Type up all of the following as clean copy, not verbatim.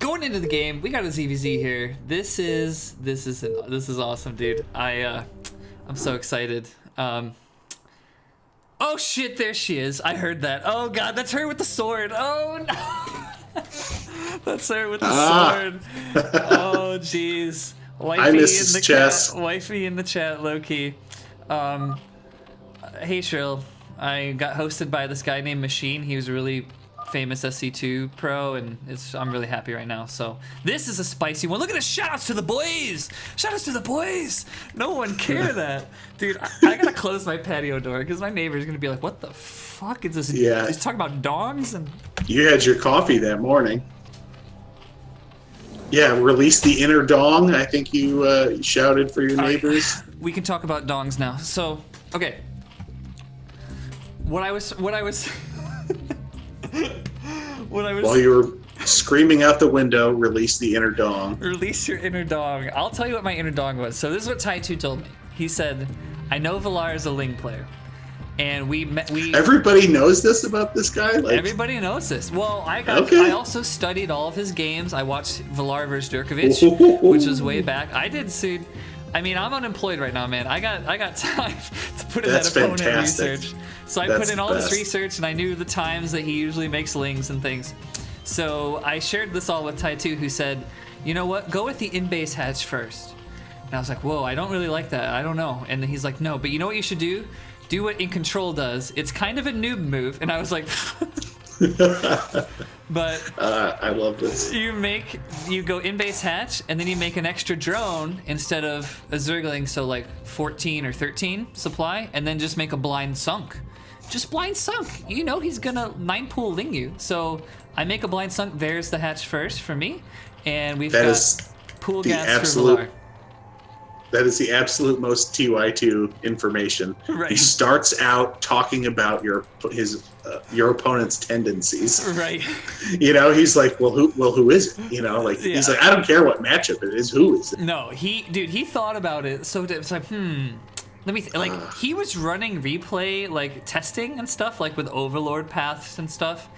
going into the game, we got a ZVZ here. This is awesome, dude. I'm so excited. Oh shit, there she is. I heard that. Oh god, that's her with the sword. Oh no. That's her with the sword. Oh jeez. I miss his chess. Wifey in the chat, low-key. Hey Shrill. I got hosted by this guy named Machine. He was a really famous SC2 pro, and I'm really happy right now. So this is a spicy one. Look at the shoutouts to the boys. Shoutouts to the boys. No one care that, dude. I gotta close my patio door because my neighbor's gonna be like, "What the fuck is this?" Yeah, he's talking about dongs and. You had your coffee that morning. Yeah, release the inner dong. I think you shouted for your neighbors. We can talk about dongs now. So, okay. What I was While you were screaming out the window, release the inner dong. Release your inner dong. I'll tell you what my inner dong was. So this is what Tai2 told me. He said, I know Valar is a Ling player. And we everybody knows this about this guy? Like, everybody knows this. Well, I also studied all of his games. I watched Valar vs. Djokovic, which was way back. I did suit. I mean, I'm unemployed right now, man. I got time to put in that opponent research. So I put in all this research, and I knew the times that he usually makes lings and things. So I shared this all with Tai2, who said, you know what, go with the in-base hatch first. And I was like, whoa, I don't really like that. I don't know. And then he's like, no, but you know what you should do? Do what In Control does. It's kind of a noob move. And I was like... But I love this. You go in base hatch, and then you make an extra drone instead of a Zergling, so like 14 or 13 supply, and then just make a blind sunk. Just blind sunk. You know he's gonna 9-pool ling you. So I make a blind sunk. There's the hatch first for me, and we've got pool gas for Valar. That is the absolute most TY2 information. Right. He starts out talking about your opponent's tendencies. Right. You know, he's like, who is it? You know, like he's like, I don't care what matchup it is. Who is it? No, he thought about it. So it's like, let me he was running replay like testing and stuff like with Overlord paths and stuff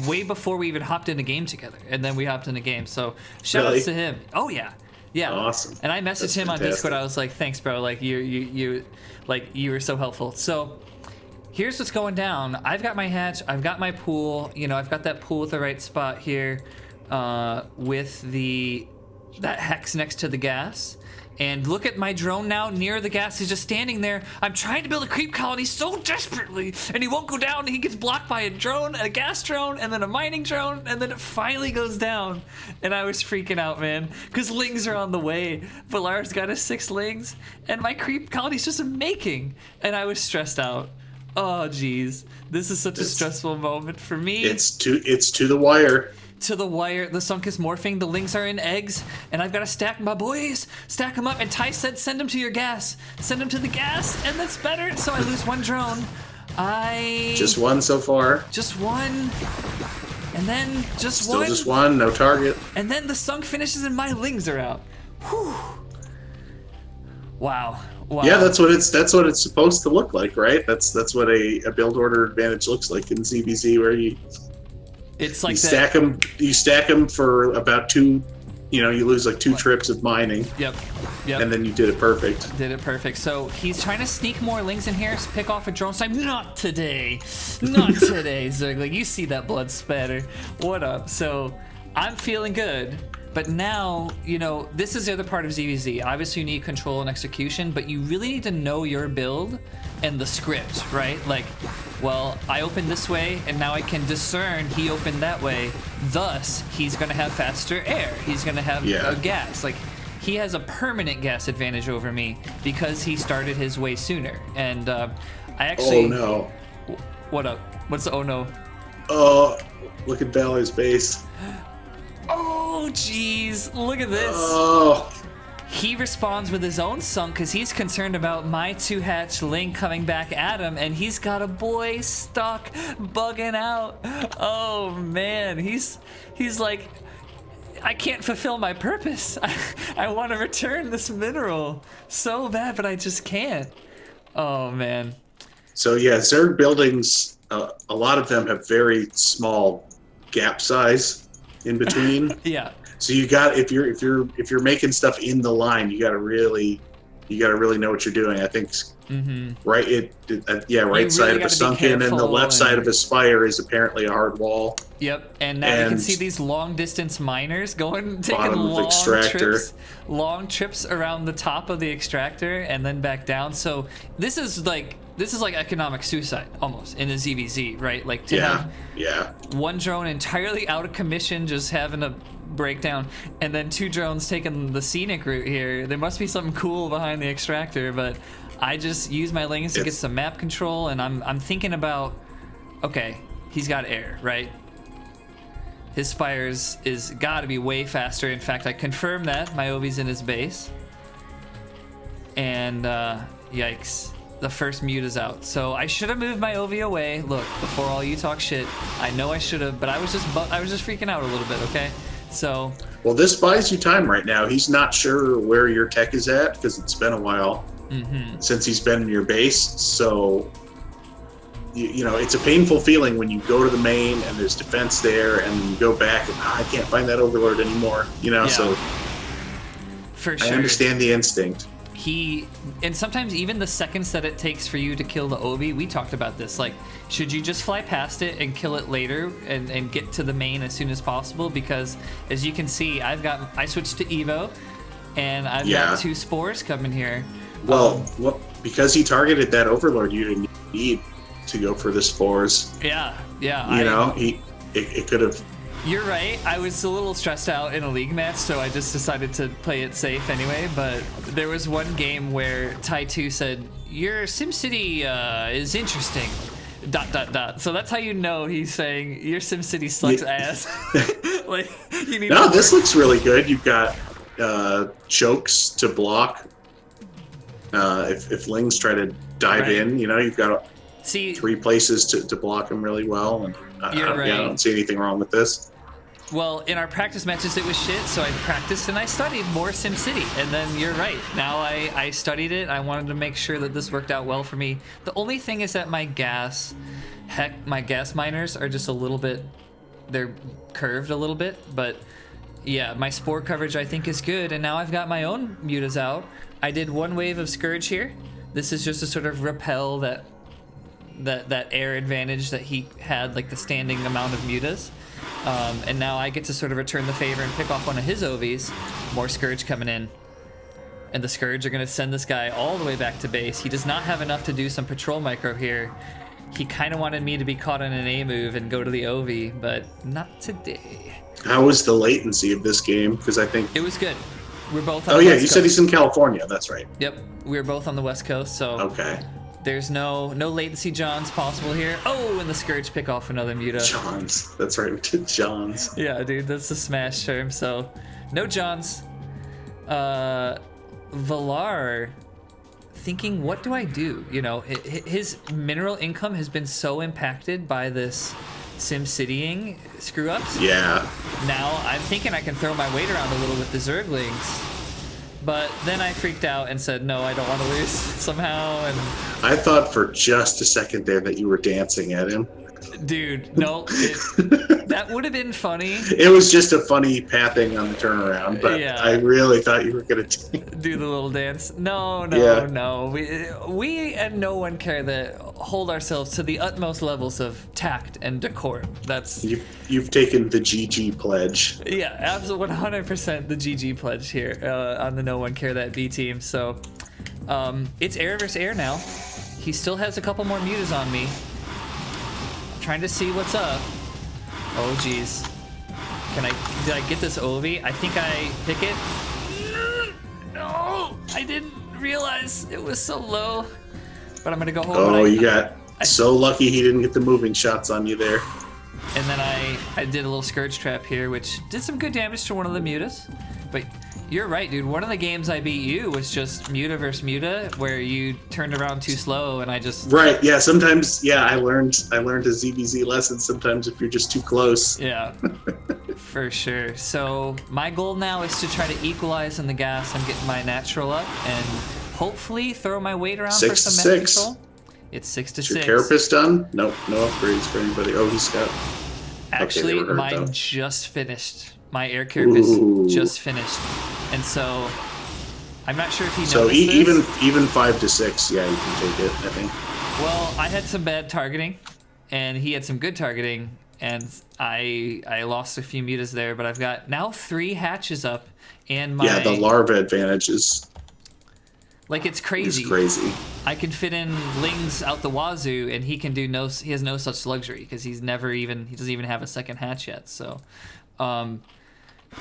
way before we even hopped in a game together, and then we hopped in a game. So shout outs to him. Oh yeah. Yeah. Awesome. And I messaged him on Discord. I was like, "Thanks, bro. Like you were so helpful." So, here's what's going down. I've got my hatch. I've got my pool. You know, I've got that pool at the right spot here, with that hex next to the gas. And look at my drone now near the gas. He's just standing there. I'm trying to build a creep colony so desperately, and he won't go down. He gets blocked by a drone, a gas drone, and then a mining drone, and then it finally goes down. And I was freaking out, man, because lings are on the way. Valar's got his 6 lings, and my creep colony's just making. And I was stressed out. Oh, geez. This is such a stressful moment for me. It's to the wire. To the wire, the sunk is morphing, the lings are in eggs, and I've got to stack my boys, stack them up, and Ty said send them to your gas, send them to the gas, and that's better, so I lose 1 drone. Just 1 so far. Just 1, and then just Still 1. Just 1, no target. And then the sunk finishes and my lings are out. Whew. Wow. Yeah, that's what it's supposed to look like, right? That's what a build order advantage looks like in ZVZ, where it's like you stack them for about 2, you lose like 2 trips of mining. Yep. And then you did it perfect. So he's trying to sneak more lings in here, pick off a drone. So I'm not today, Zergling. You see that blood spatter. What up? So I'm feeling good. But now, this is the other part of ZVZ. Obviously, you need control and execution, but you really need to know your build and the script, right? Like, well, I opened this way, and now I can discern he opened that way. Thus, he's going to have faster air. He's going to have a gas. Like, he has a permanent gas advantage over me because he started his way sooner. And I actually... Oh, no. What up? What's the oh, no? Oh, look at Valar's base. Oh, jeez. Look at this. Oh. He responds with his own sunk because he's concerned about my 2-hatch ling coming back at him, and he's got a boy stuck, bugging out. Oh, man. He's like, I can't fulfill my purpose. I want to return this mineral so bad, but I just can't. Oh, man. So, yeah, Zerg buildings, a lot of them have very small gap size. in between. Yeah. So you got if you're making stuff in the line, you got to really know what you're doing. I think right right side really of a gotta be sunken and the left side of careful a spire is apparently a hard wall. Yep, and now you can see these long distance miners taking long trips around the top of the extractor and then back down. So this is like economic suicide almost in a ZVZ, right? Like to have one drone entirely out of commission, just having a breakdown, and then 2 drones taking the scenic route here. There must be something cool behind the extractor, but I just use my lings to get some map control, and I'm thinking about, okay, he's got air, right? His spires is gotta be way faster. In fact, I confirmed that. My Ovi's in his base. And yikes, the first mute is out. So I should have moved my Ovi away. Look, before all you talk shit, I know I should have, but I was just freaking out a little bit, okay? So. Well, this buys you time right now. He's not sure where your tech is at because it's been a while since he's been in your base. So, you know, it's a painful feeling when you go to the main and there's defense there, and then you go back and I can't find that overlord anymore. You know, so for sure. I understand the instinct. And sometimes even the seconds that it takes for you to kill the Ovi, we talked about this, like, should you just fly past it and kill it later and get to the main as soon as possible? Because as you can see, I switched to Evo and I've got 2 spores coming here. Well, because he targeted that overlord, you didn't need to go for the spores. Yeah. You know, it could have. You're right. I was a little stressed out in a league match, so I just decided to play it safe anyway. But there was one game where Tai2 said, "Your SimCity is interesting." ... So that's how you know he's saying your SimCity sucks ass. Like, you need. No, this looks really good. You've got chokes to block. If Lings try to dive in, you know, you've got 3 places to block them really well. And I don't see anything wrong with this. Well, in our practice matches, it was shit, so I practiced and I studied more SimCity. And then you're right. Now I studied it. I wanted to make sure that this worked out well for me. The only thing is that my gas miners are just a little bit, they're curved a little bit. But yeah, my spore coverage I think is good. And now I've got my own mutas out. I did 1 wave of Scourge here. This is just to sort of repel that air advantage that he had, like the standing amount of mutas. And now I get to sort of return the favor and pick off one of his Ovies. More Scourge coming in. And the Scourge are going to send this guy all the way back to base. He does not have enough to do some patrol micro here. He kind of wanted me to be caught on an A move and go to the Ovi, but not today. How was the latency of this game? Because I think... It was good. We're both on the West you Coast. Said he's in California. That's right. Yep. We're both on the West Coast, so... Okay. There's no latency Johns possible here. Oh, and the Scourge pick off another muta. Johns. That's right, we did Johns. Yeah, dude, that's the Smash term, so no Johns. Valar thinking, what do I do? You know, his mineral income has been so impacted by this SimCitying screw-ups. Yeah. Now I'm thinking I can throw my weight around a little with the Zerglings. But then I freaked out and said, no, I don't want to lose somehow. And I thought for just a second there that you were dancing at him. Dude, no, that would have been funny. It was just a funny pathing on the turnaround, but yeah. I really thought you were going to do the little dance. No. We and No1CareThat hold ourselves to the utmost levels of tact and decorum. That's you've taken the GG pledge. Yeah, absolutely 100% the GG pledge here on the No1CareThat B team. So it's air versus air now. He still has a couple more mutas on me. Trying to see what's up. Oh geez. Did I get this Ovi? I think I pick it. No, I didn't realize it was so low. But I'm gonna go home. Oh, you got so lucky he didn't get the moving shots on you there. And then I did a little Scourge trap here, which did some good damage to one of the mutas. But you're right, dude. One of the games I beat you was just muta versus muta, where you turned around too slow, and I just... Right, yeah, sometimes, yeah, I learned a ZBZ lesson sometimes if you're just too close. Yeah, for sure. So my goal now is to try to equalize in the gas and get my natural up, and hopefully throw my weight around for some map control. It's 6 to 6. Is your Carapace done? Nope, no upgrades for anybody. Oh, he's got... Actually, hurt, mine though. just finished. My air carapace just finished, and so I'm not sure if he So noticed this. even 5 to 6, yeah, you can take it, I think. Well, I had some bad targeting, and he had some good targeting, and I lost a few mutas there, but I've got now 3 hatches up, and my... Yeah, the larva advantage is... Like, it's crazy. It's crazy. I can fit in lings out the wazoo, and he can do no... He has no such luxury, because he's never even... He doesn't even have a second hatch yet, so...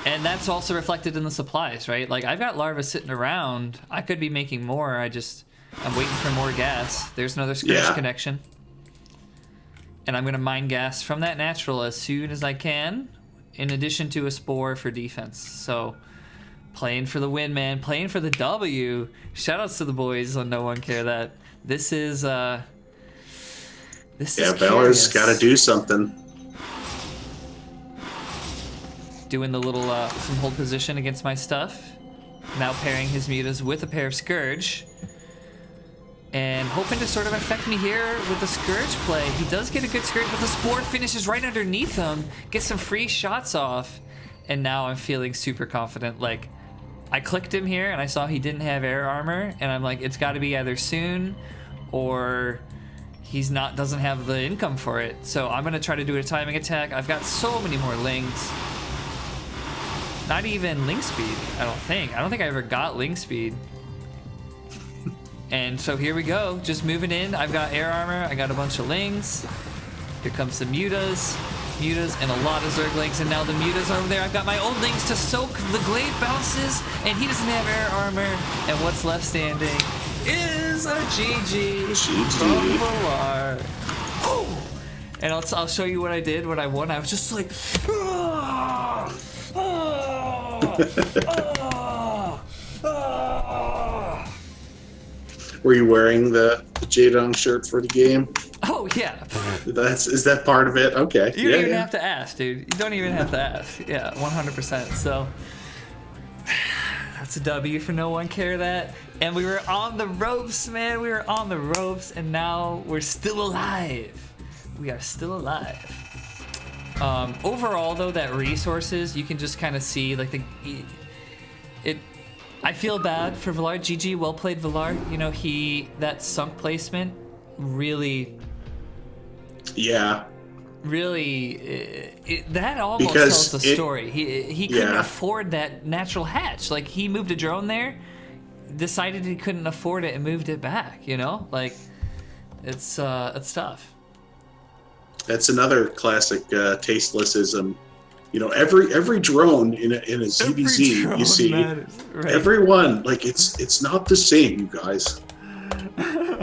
and that's also reflected in the supplies, right? Like, I've got larvae sitting around. I could be making more. I'm waiting for more gas. There's another Scourge connection. And I'm going to mine gas from that natural as soon as I can, in addition to a spore for defense. So, playing for the win, man. Playing for the W. Shoutouts to the boys on No1CareThat. This is Valar's got to do something. Doing the little some hold position against my stuff. Now pairing his mutas with a pair of Scourge. And hoping to sort of affect me here with the Scourge play. He does get a good Scourge, but the Spore finishes right underneath him. Gets some free shots off. And now I'm feeling super confident. Like, I clicked him here and I saw he didn't have air armor. And I'm like, it's got to be either soon or doesn't have the income for it. So I'm going to try to do a timing attack. I've got so many more lings. Not even ling speed, I don't think. I don't think I ever got ling speed. And so here we go, just moving in. I've got air armor, I got a bunch of lings. Here comes some mutas, and a lot of zerglings, and now the mutas are over there. I've got my old lings to soak the glaive bounces, and he doesn't have air armor. And what's left standing is a GG from Valar. Oh! And I'll show you what I did when I won. I was just like, ah! Were you wearing the Jaedong shirt for the game? Oh yeah. Is that part of it? Okay. You don't even have to ask, dude. You don't even have to ask. Yeah, 100%. So that's a W for No1CareThat. And we were on the ropes, man. We were on the ropes, and now we're still alive. We are still alive. Overall, though, that resources, you can just kind of see, like, I feel bad for Valar. GG, well played, Valar. You know, that sunk placement really... Yeah. Really, that almost tells the story. He couldn't afford that natural hatch. Like, he moved a drone there, decided he couldn't afford it, and moved it back, you know? Like, it's tough. That's another classic tastelessism. You know, every drone in a ZVZ you see, every one, like it's not the same, you guys.